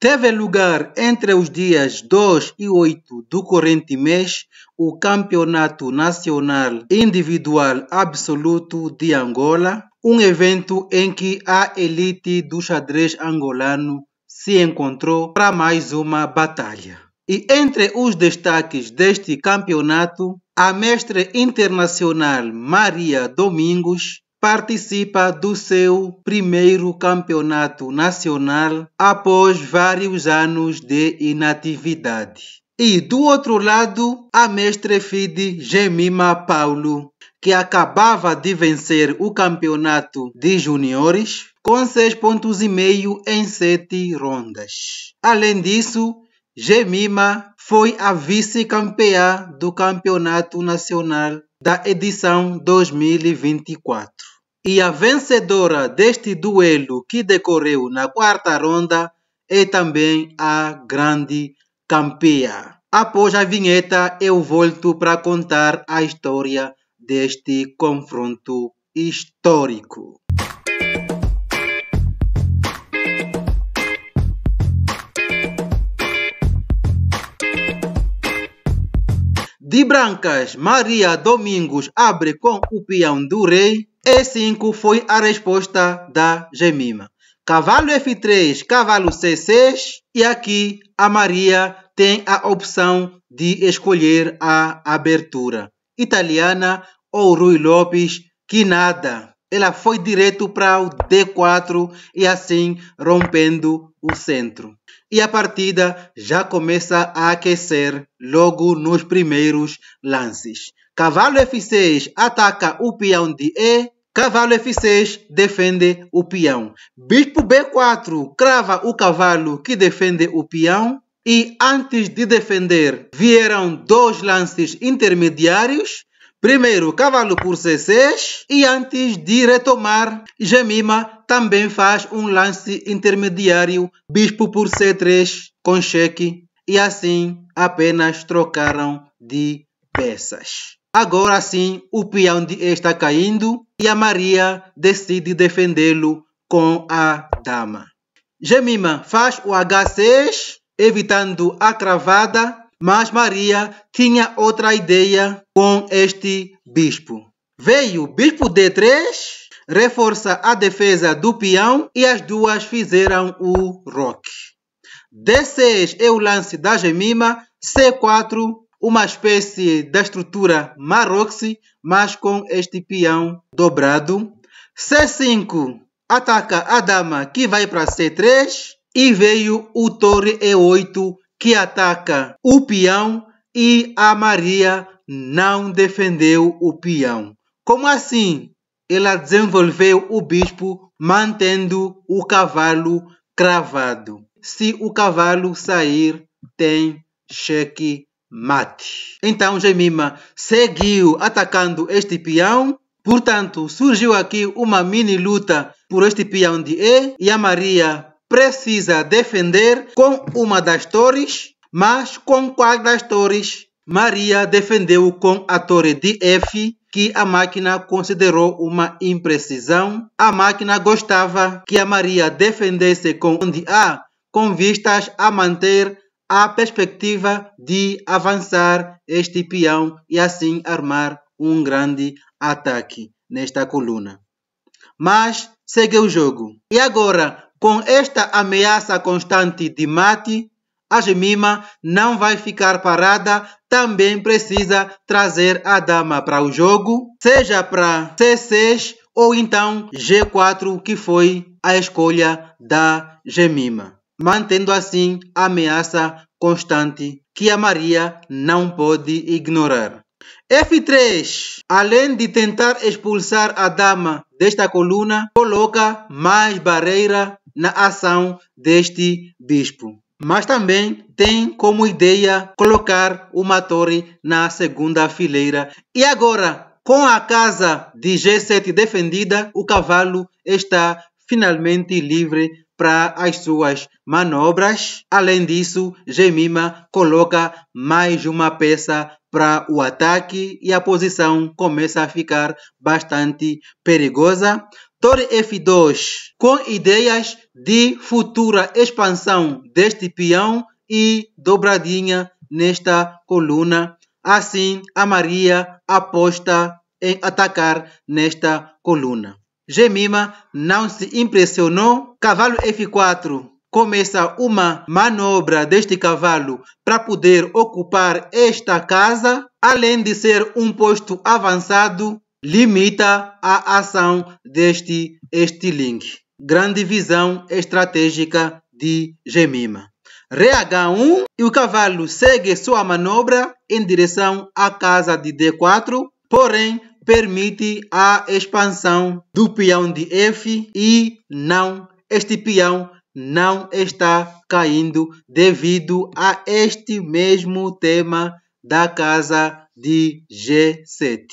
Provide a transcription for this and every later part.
Teve lugar entre os dias 2 e 8 do corrente mês o Campeonato Nacional Individual Absoluto de Angola, um evento em que a elite do xadrez angolano se encontrou para mais uma batalha. E entre os destaques deste campeonato, a mestre internacional Maria Domingos participa do seu primeiro campeonato nacional após vários anos de inatividade. E do outro lado, a mestre FIDE Jemima Paulo, que acabava de vencer o campeonato de juniores com 6,5 pontos em 7 rondas. Além disso, Jemima foi a vice-campeã do Campeonato Nacional da edição 2024. E a vencedora deste duelo que decorreu na quarta ronda é também a grande campeã. Após a vinheta, eu volto para contar a história deste confronto histórico. De brancas, Maria Domingos abre com o peão do rei. E5 foi a resposta da Jemima. Cavalo F3, cavalo C6. E aqui a Maria tem a opção de escolher a abertura italiana ou Rui Lopes, que nada. Ela foi direto para o D4 e assim rompendo o centro. E a partida já começa a aquecer logo nos primeiros lances. Cavalo F6 ataca o peão de E. Cavalo F6 defende o peão. Bispo B4 crava o cavalo que defende o peão. E antes de defender, vieram 2 lances intermediários. Primeiro, cavalo por C6 e antes de retomar, Jemima também faz um lance intermediário, bispo por C3 com cheque e assim apenas trocaram de peças. Agora sim, o peão de E está caindo e a Maria decide defendê-lo com a dama. Jemima faz o H6, evitando a cravada. Mas Maria tinha outra ideia com este bispo. Veio bispo D3, reforça a defesa do peão e as duas fizeram o roque. D6 é o lance da Jemima, C4, uma espécie da estrutura Maroxi, mas com este peão dobrado. C5 ataca a dama que vai para C3 e veio o torre E8 que ataca o peão e a Maria não defendeu o peão. Como assim? Ela desenvolveu o bispo mantendo o cavalo cravado. Se o cavalo sair, tem cheque mate. Então Jemima seguiu atacando este peão. Portanto, surgiu aqui uma mini luta por este peão de E e a Maria precisa defender com uma das torres, mas com qual das torres? Maria defendeu com a torre de F, que a máquina considerou uma imprecisão. A máquina gostava que a Maria defendesse com de A, com vistas a manter a perspectiva de avançar este peão e assim armar um grande ataque nesta coluna. Mas segue o jogo. E agora, com esta ameaça constante de mate, a Jemima não vai ficar parada, também precisa trazer a dama para o jogo, seja para C6 ou então G4, que foi a escolha da Jemima, mantendo assim a ameaça constante que a Maria não pode ignorar. F3, além de tentar expulsar a dama desta coluna, coloca mais barreira na ação deste bispo. Mas também tem como ideia colocar uma torre na segunda fileira. E agora, com a casa de G7 defendida, o cavalo está finalmente livre para as suas manobras. Além disso, Jemima coloca mais uma peça para o ataque e a posição começa a ficar bastante perigosa. torre F2 com ideias de futura expansão deste peão e dobradinha nesta coluna. Assim, a Maria aposta em atacar nesta coluna. Jemima não se impressionou. Cavalo F4 começa uma manobra deste cavalo para poder ocupar esta casa. Além de ser um posto avançado, limita a ação deste estilingue. Grande visão estratégica de Jemima. Rei H1 e o cavalo segue sua manobra em direção à casa de D4, porém permite a expansão do peão de F e este peão não está caindo devido a este mesmo tema da casa de G7.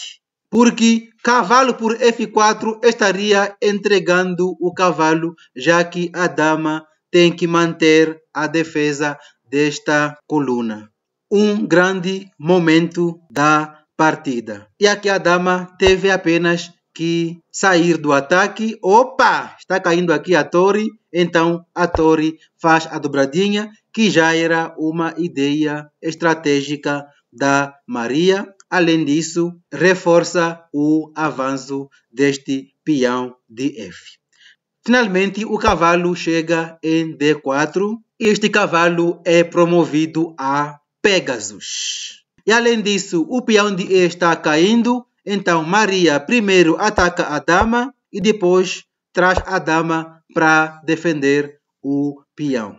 Porque cavalo por F4 estaria entregando o cavalo, já que a dama tem que manter a defesa desta coluna. Um grande momento da partida. E aqui a dama teve apenas que sair do ataque. Opa! Está caindo aqui a torre. Então a torre faz a dobradinha, que já era uma ideia estratégica da Maria. Além disso, reforça o avanço deste peão de F. Finalmente, o cavalo chega em D4 e este cavalo é promovido a Pegasus. E além disso, o peão de E está caindo, então Maria primeiro ataca a dama e depois traz a dama para defender o peão.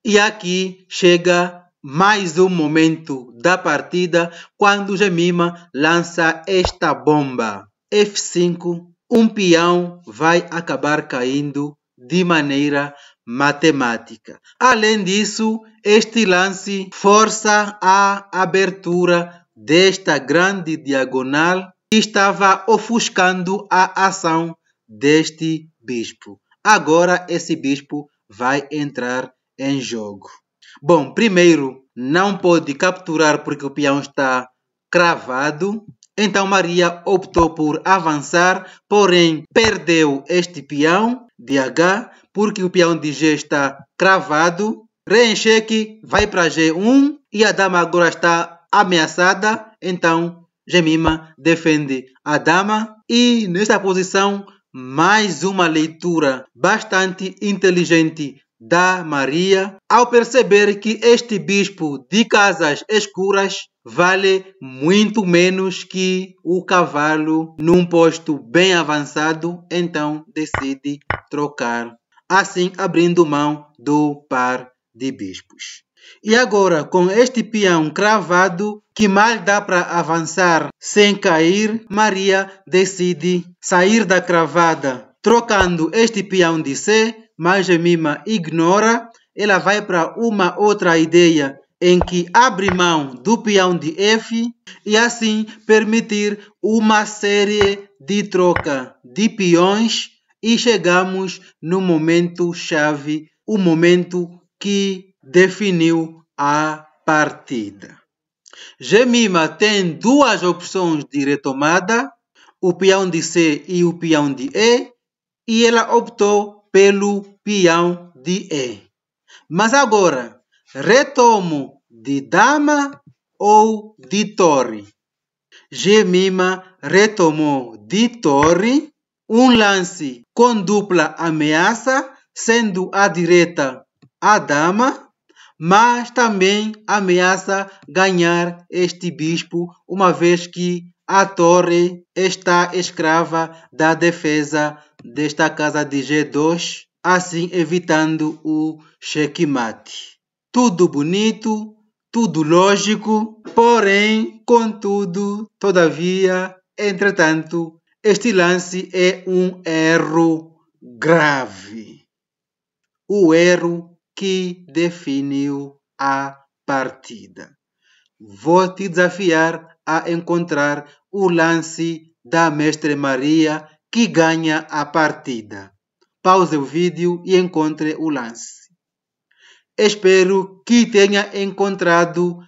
E aqui chega mais um momento da partida quando Jemima lança esta bomba. F5. Um peão vai acabar caindo de maneira matemática. Além disso, este lance força a abertura desta grande diagonal que estava ofuscando a ação deste bispo. Agora esse bispo vai entrar em jogo. Bom, primeiro, não pode capturar porque o peão está cravado. Então Maria optou por avançar, porém perdeu este peão de H, porque o peão de G está cravado. Rei em xeque vai para G1 e a dama agora está ameaçada. Então Jemima defende a dama e nesta posição mais uma leitura bastante inteligente da Maria ao perceber que este bispo de casas escuras vale muito menos que o cavalo num posto bem avançado, então decide trocar, assim abrindo mão do par de bispos. E agora, com este peão cravado, que mal dá para avançar sem cair, Maria decide sair da cravada, trocando este peão de C, mas Jemima ignora. Ela vai para uma outra ideia em que abre mão do peão de F e assim permitir uma série de troca de peões e chegamos no momento chave, o momento que definiu a partida. Jemima tem duas opções de retomada, o peão de C e o peão de E, e ela optou pelo peão de E. Mas agora, retomo de dama ou de torre? Jemima retomou de torre, um lance com dupla ameaça, sendo à direita a dama, mas também ameaça ganhar este bispo, uma vez que a torre está escrava da defesa desta casa de G2, assim evitando o checkmate. Tudo bonito, tudo lógico, porém, contudo, todavia, entretanto, este lance é um erro grave. O erro que definiu a partida. Vou te desafiar a encontrar o lance da Mestre Maria que ganha a partida. Pause o vídeo e encontre o lance. Espero que tenha encontrado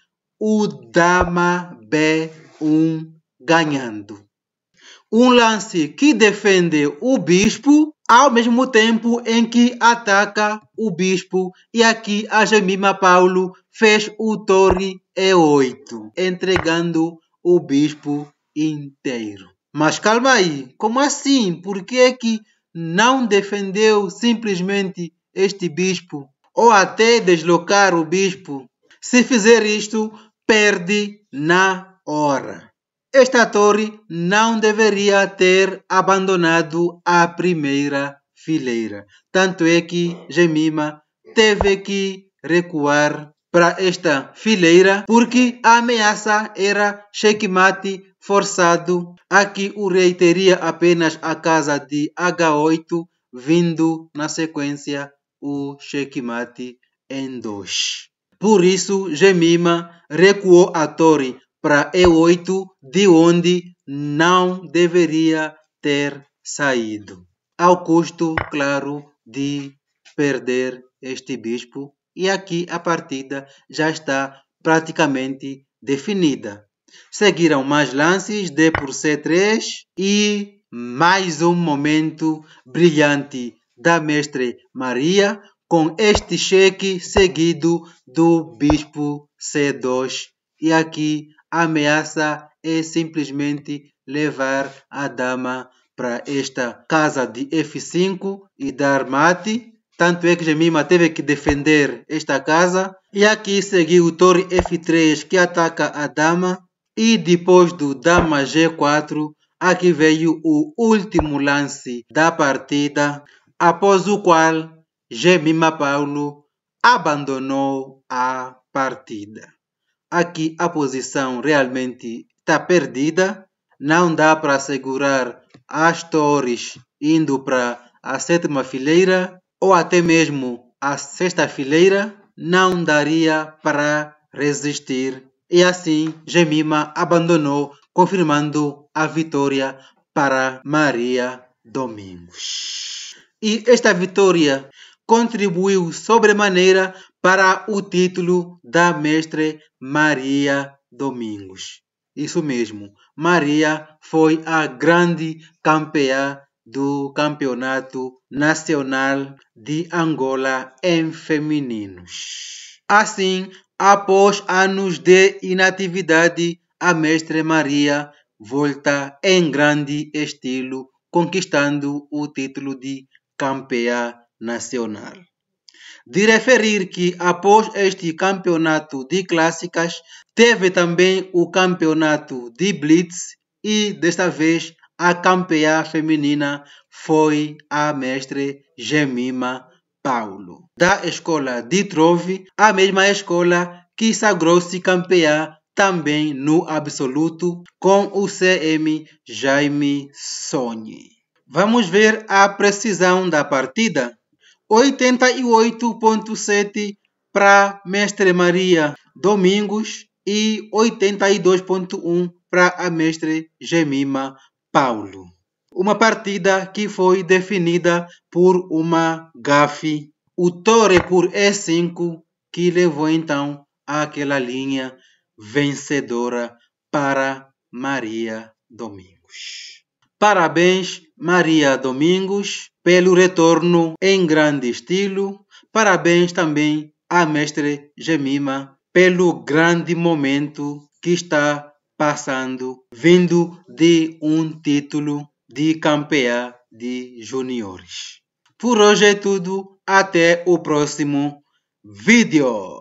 o Dama B1 ganhando. Um lance que defende o bispo, ao mesmo tempo em que ataca o bispo. E aqui a Jemima Paulo fez o torre E8, entregando o bispo inteiro. Mas calma aí, como assim? Por que é que não defendeu simplesmente este bispo? Ou até deslocar o bispo? Se fizer isto, perde na hora. Esta torre não deveria ter abandonado a primeira fileira. Tanto é que Jemima teve que recuar para esta fileira porque a ameaça era checkmate forçado. Aqui o rei teria apenas a casa de H8, vindo na sequência o checkmate em 2. Por isso, Jemima recuou a torre para E8, de onde não deveria ter saído, ao custo, claro, de perder este bispo. E aqui a partida já está praticamente definida. Seguiram mais lances, D por C3 e mais um momento brilhante da mestre Maria, com este cheque seguido do bispo C2. E aqui a ameaça é simplesmente levar a dama para esta casa de F5 e dar mate. Tanto é que Jemima teve que defender esta casa. E aqui seguiu o torre F3 que ataca a dama. E depois do dama G4, aqui veio o último lance da partida, após o qual Jemima Paulo abandonou a partida. Aqui a posição realmente está perdida, não dá para segurar as torres indo para a sétima fileira ou até mesmo a sexta fileira, não daria para resistir. E assim Jemima abandonou, confirmando a vitória para Maria Domingos. E esta vitória contribuiu sobremaneira para o título da mestre Maria Domingos. Isso mesmo, Maria foi a grande campeã do Campeonato Nacional de Angola em femininos. Assim, após anos de inatividade, a mestre Maria volta em grande estilo, conquistando o título de campeã nacional. De referir que após este campeonato de clássicas, teve também o campeonato de Blitz e desta vez a campeã feminina foi a mestre Jemima Paulo, da escola de Trove, a mesma escola que sagrou-se campeã também no absoluto com o CM Jaime Sonhe. Vamos ver a precisão da partida. 88,7 para mestre Maria Domingos e 82,1 para a mestre Jemima Paulo. Uma partida que foi definida por uma gafe, o torre por E5, que levou então àquela linha vencedora para Maria Domingos. Parabéns, Maria Domingos, pelo retorno em grande estilo. Parabéns também à mestre Jemima pelo grande momento que está passando, vindo de um título de campeã de juniores. Por hoje é tudo. Até o próximo vídeo.